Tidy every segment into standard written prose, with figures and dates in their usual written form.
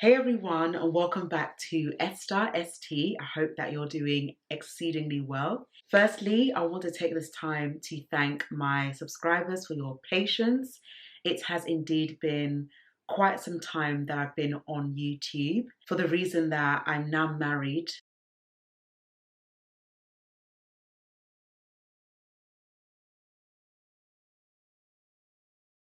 Hey everyone, and welcome back to Esther S T. I hope that you're doing exceedingly well. Firstly, I want to take this time to thank my subscribers for your patience. It has indeed been quite some time that I've been on YouTube for the reason that I'm now married.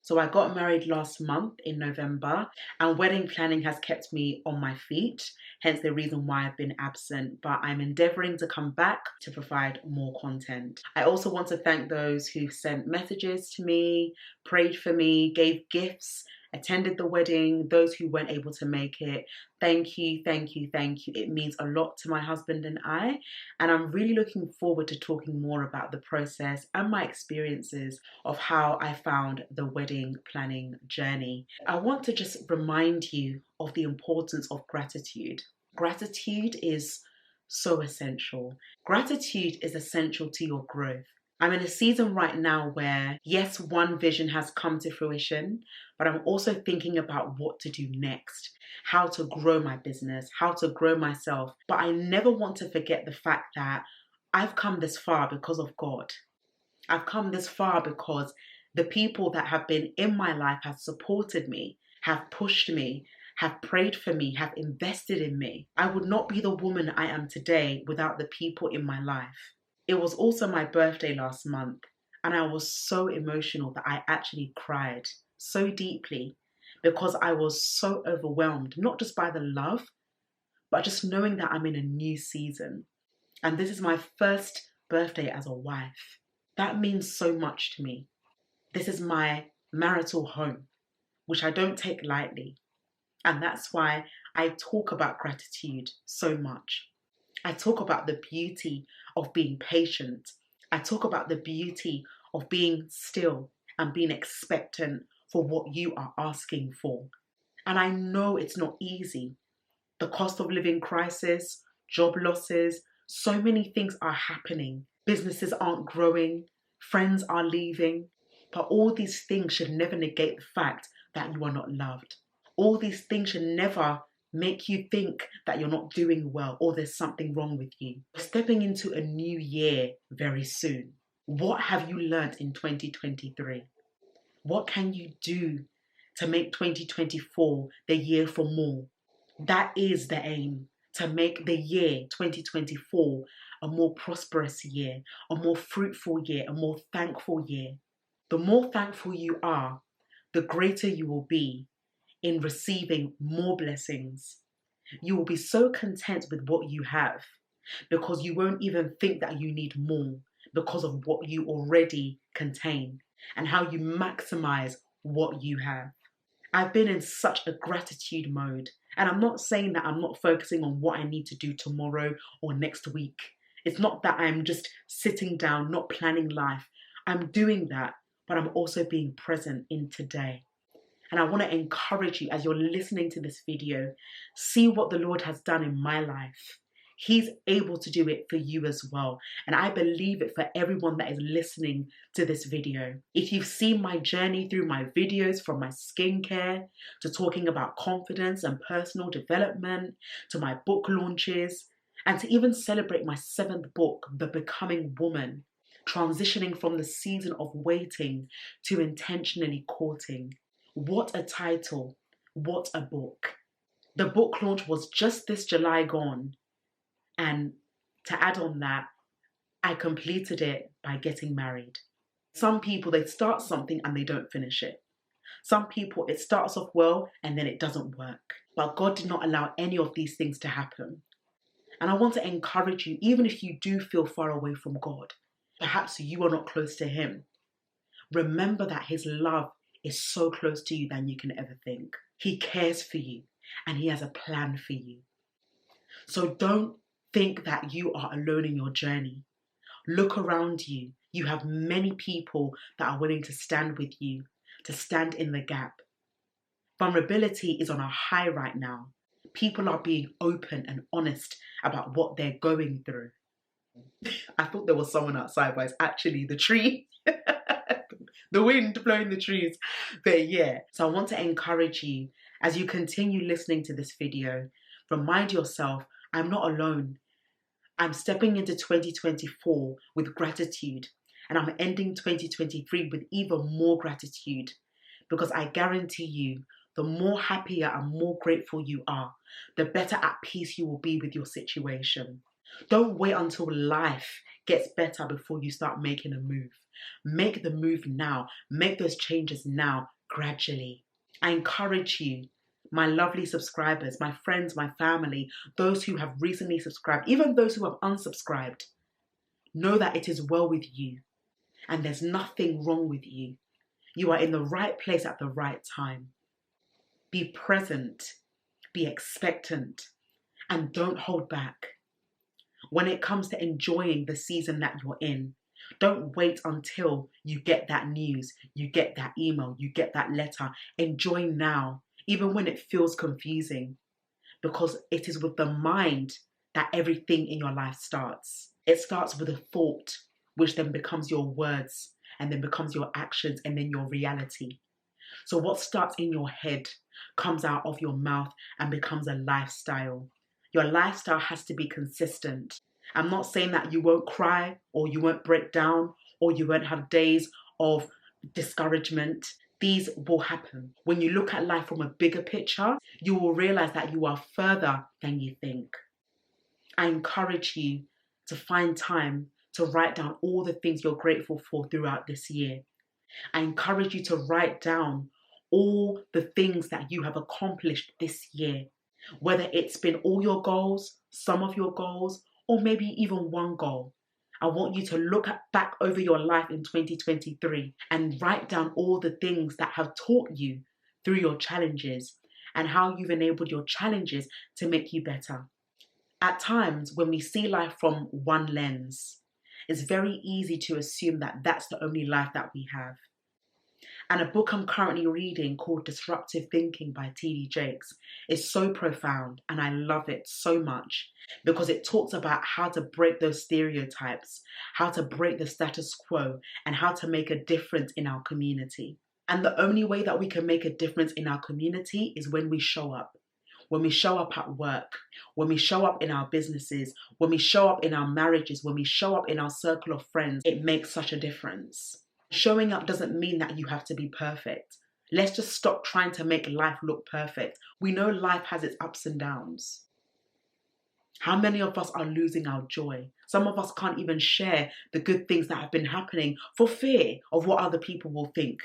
So I got married last month in November, and wedding planning has kept me on my feet, hence the reason why I've been absent, but I'm endeavoring to come back to provide more content. I also want to thank those who sent messages to me, prayed for me, gave gifts, attended the wedding, those who weren't able to make it. Thank you, thank you, thank you. It means a lot to my husband and I, and I'm really looking forward to talking more about the process and my experiences of how I found the wedding planning journey. I want to just remind you of the importance of gratitude. Gratitude is so essential. Gratitude is essential to your growth. I'm in a season right now where, yes, one vision has come to fruition, but I'm also thinking about what to do next, how to grow my business, how to grow myself. But I never want to forget the fact that I've come this far because of God. I've come this far because the people that have been in my life have supported me, have pushed me, have prayed for me, have invested in me. I would not be the woman I am today without the people in my life. It was also my birthday last month, and I was so emotional that I actually cried so deeply because I was so overwhelmed, not just by the love, but just knowing that I'm in a new season. And this is my first birthday as a wife. That means so much to me. This is my marital home, which I don't take lightly. And that's why I talk about gratitude so much. I talk about the beauty of being patient. I talk about the beauty of being still and being expectant for what you are asking for. And I know it's not easy. The cost of living crisis, job losses, so many things are happening. Businesses aren't growing, friends are leaving. But all these things should never negate the fact that you are not loved. All these things should never make you think that you're not doing well or there's something wrong with you. We're stepping into a new year very soon. What have you learnt in 2023? What can you do to make 2024 the year for more? That is the aim, to make the year 2024 a more prosperous year, a more fruitful year, a more thankful year. The more thankful you are, the greater you will be in receiving more blessings. You will be so content with what you have because you won't even think that you need more because of what you already contain and how you maximize what you have. I've been in such a gratitude mode, and I'm not saying that I'm not focusing on what I need to do tomorrow or next week. It's not that I'm just sitting down, not planning life. I'm doing that, but I'm also being present in today. And I want to encourage you as you're listening to this video, see what the Lord has done in my life. He's able to do it for you as well. And I believe it for everyone that is listening to this video. If you've seen my journey through my videos, from my skincare to talking about confidence and personal development, to my book launches, and to even celebrate my 7th book, The Becoming Woman, transitioning from the season of waiting to intentionally courting. What a title, what a book. The book launch was just this July gone. And to add on that, I completed it by getting married. Some people, they start something and they don't finish it. Some people, it starts off well and then it doesn't work. But God did not allow any of these things to happen. And I want to encourage you, even if you do feel far away from God, perhaps you are not close to Him, remember that His love is so close to you than you can ever think. He cares for you and He has a plan for you. So don't think that you are alone in your journey. Look around you. You have many people that are willing to stand with you, to stand in the gap. Vulnerability is on a high right now. People are being open and honest about what they're going through. I thought there was someone outside, but it's actually the tree. The wind blowing the trees. But yeah, so I want to encourage you As you continue listening to this video, remind yourself, I'm not alone. I'm stepping into 2024 with gratitude, and I'm ending 2023 with even more gratitude, because I guarantee you, the more happier and more grateful you are, the better at peace you will be with your situation. Don't wait until life gets better before you start making a move. Make the move now. Make those changes now, gradually. I encourage you, my lovely subscribers, my friends, my family, those who have recently subscribed, even those who have unsubscribed, know that it is well with you and there's nothing wrong with you. You are in the right place at the right time. Be present, be expectant, and don't hold back. When it comes to enjoying the season that you're in, don't wait until you get that news, you get that email, you get that letter. Enjoy now, even when it feels confusing, because it is with the mind that everything in your life starts. It starts with a thought, which then becomes your words, and then becomes your actions, and then your reality. So what starts in your head comes out of your mouth and becomes a lifestyle. Your lifestyle has to be consistent. I'm not saying that you won't cry, or you won't break down, or you won't have days of discouragement. These will happen. When you look at life from a bigger picture, you will realize that you are further than you think. I encourage you to find time to write down all the things you're grateful for throughout this year. I encourage you to write down all the things that you have accomplished this year, whether it's been all your goals, some of your goals, or maybe even one goal. I want you to look back over your life in 2023 and write down all the things that have taught you through your challenges and how you've enabled your challenges to make you better. At times, when we see life from one lens, it's very easy to assume that that's the only life that we have. And a book I'm currently reading called Disruptive Thinking by T.D. Jakes is so profound, and I love it so much because it talks about how to break those stereotypes, how to break the status quo, and how to make a difference in our community. And the only way that we can make a difference in our community is when we show up. When we show up at work, when we show up in our businesses, when we show up in our marriages, when we show up in our circle of friends, it makes such a difference. Showing up doesn't mean that you have to be perfect. Let's just stop trying to make life look perfect. We know life has its ups and downs. How many of us are losing our joy? Some of us can't even share the good things that have been happening for fear of what other people will think.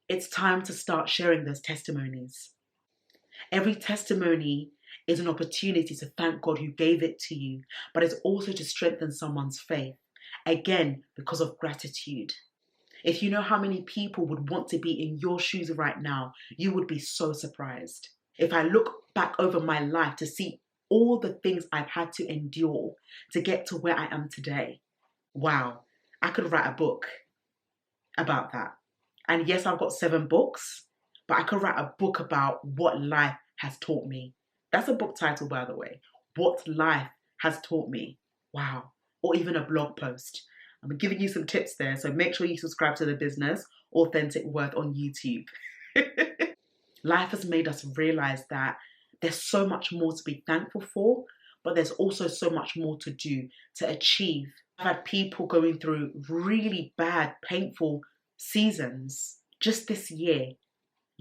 It's time to start sharing those testimonies. Every testimony is an opportunity to thank God who gave it to you, but it's also to strengthen someone's faith. Again, because of gratitude. If you know how many people would want to be in your shoes right now, you would be so surprised. If I look back over my life to see all the things I've had to endure to get to where I am today, wow, I could write a book about that. And yes, I've got 7 books, but I could write a book about what life has taught me. That's a book title, by the way. What life has taught me. Wow. Or even a blog post. I'm giving you some tips there, so make sure you subscribe to the business, Authentic Worth on YouTube. Life has made us realize that there's so much more to be thankful for, but there's also so much more to do, to achieve. I've had people going through really bad, painful seasons just this year,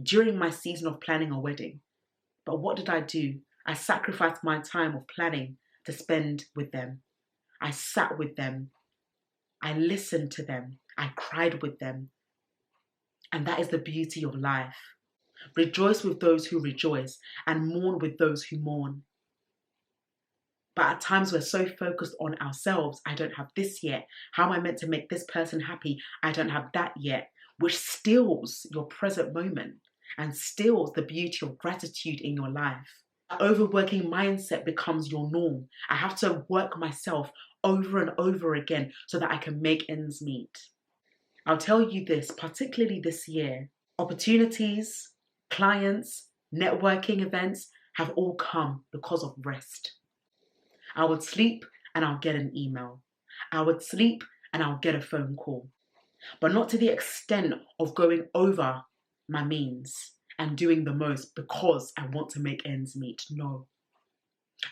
during my season of planning a wedding. But what did I do? I sacrificed my time of planning to spend with them. I sat with them. I listened to them. I cried with them. And that is the beauty of life. Rejoice with those who rejoice and mourn with those who mourn. But at times we're so focused on ourselves. I don't have this yet. How am I meant to make this person happy? I don't have that yet. Which steals your present moment and steals the beauty of gratitude in your life. An overworking mindset becomes your norm. I have to work myself over and over again so that I can make ends meet. I'll tell you this, particularly this year, opportunities, clients, networking events have all come because of rest. I would sleep and I'll get an email. I would sleep and I'll get a phone call. But not to the extent of going over my means and doing the most because I want to make ends meet. No.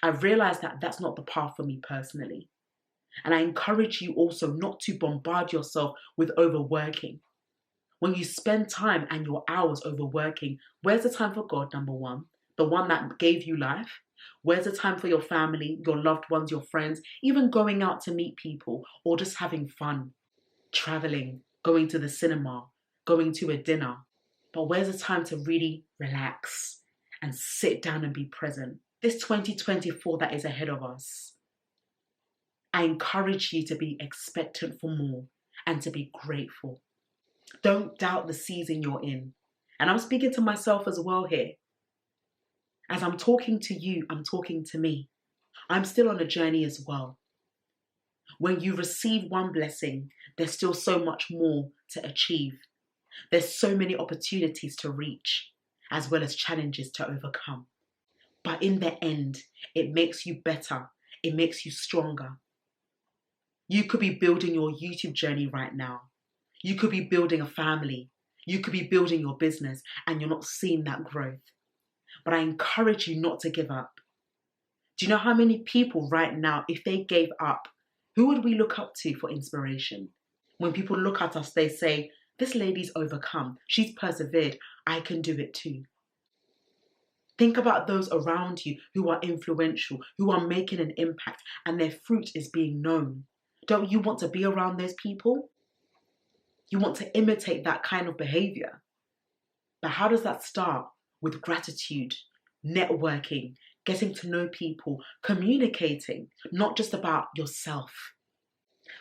I've realized that that's not the path for me personally. And I encourage you also not to bombard yourself with overworking. When you spend time and your hours overworking, where's the time for God, number one? The one that gave you life? Where's the time for your family, your loved ones, your friends, even going out to meet people or just having fun, traveling, going to the cinema, going to a dinner? But where's the time to really relax and sit down and be present? This 2024 that is ahead of us, I encourage you to be expectant for more and to be grateful. Don't doubt the season you're in. And I'm speaking to myself as well here. As I'm talking to you, I'm talking to me. I'm still on a journey as well. When you receive one blessing, there's still so much more to achieve. There's so many opportunities to reach, as well as challenges to overcome. But in the end, it makes you better. It makes you stronger. You could be building your YouTube journey right now. You could be building a family. You could be building your business and you're not seeing that growth. But I encourage you not to give up. Do you know how many people right now, if they gave up, who would we look up to for inspiration? When people look at us, they say, this lady's overcome. She's persevered. I can do it too. Think about those around you who are influential, who are making an impact, and their fruit is being known. Don't you want to be around those people? You want to imitate that kind of behavior. But how does that start? With gratitude, networking, getting to know people, communicating, not just about yourself,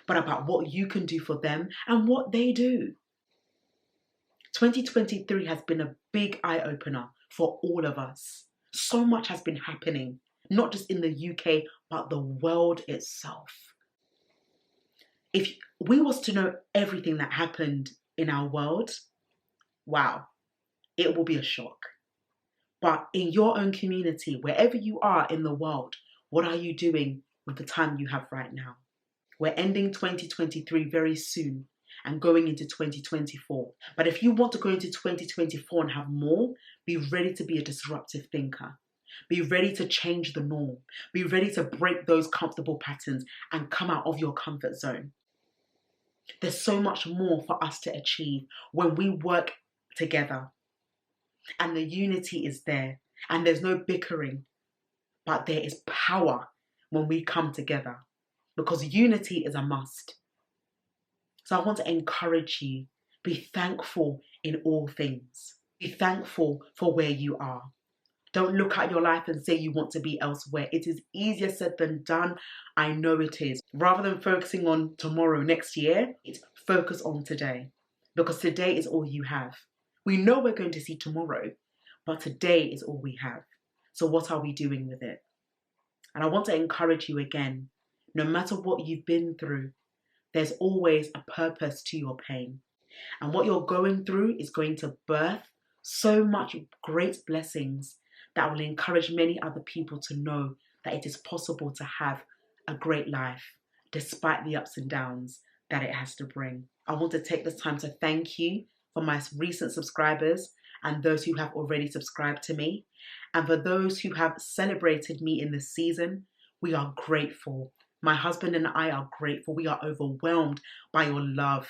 but about what you can do for them and what they do. 2023 has been a big eye-opener for all of us. So much has been happening, not just in the UK, but the world itself. If we was to know everything that happened in our world, wow, it will be a shock. But in your own community, wherever you are in the world, what are you doing with the time you have right now? We're ending 2023 very soon and going into 2024. But if you want to go into 2024 and have more, be ready to be a disruptive thinker. Be ready to change the norm. Be ready to break those comfortable patterns and come out of your comfort zone. There's so much more for us to achieve when we work together. And the unity is there. And there's no bickering. But there is power when we come together. Because unity is a must. So I want to encourage you. Be thankful in all things. Be thankful for where you are. Don't look at your life and say you want to be elsewhere. It is easier said than done. I know it is. Rather than focusing on tomorrow, next year, it's focus on today. Because today is all you have. We know we're going to see tomorrow, but today is all we have. So what are we doing with it? And I want to encourage you again, no matter what you've been through, there's always a purpose to your pain. And what you're going through is going to birth so much great blessings that will encourage many other people to know that it is possible to have a great life despite the ups and downs that it has to bring. I want to take this time to thank you for my recent subscribers and those who have already subscribed to me. And for those who have celebrated me in this season, we are grateful. My husband and I are grateful. We are overwhelmed by your love.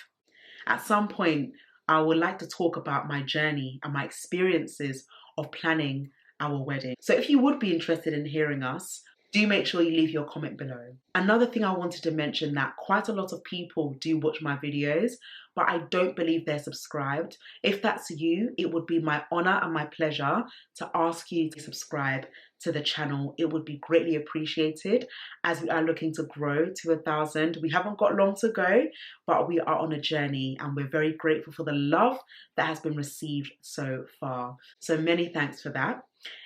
At some point, I would like to talk about my journey and my experiences of planning our wedding. So if you would be interested in hearing us, do make sure you leave your comment below. Another thing I wanted to mention, that quite a lot of people do watch my videos, but I don't believe they're subscribed. If that's you, it would be my honor and my pleasure to ask you to subscribe to the channel. It would be greatly appreciated as we are looking to grow to 1,000. We haven't got long to go, but we are on a journey and we're very grateful for the love that has been received so far. So many thanks for that.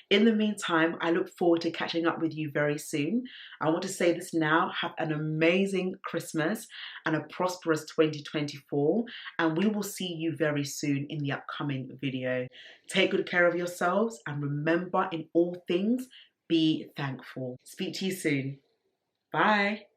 In the meantime, I look forward to catching up with you very soon. I want to say this now, have an amazing Christmas and a prosperous 2024, and we will see you very soon in the upcoming video. Take good care of yourselves and remember, in all things, be thankful. Speak to you soon. Bye.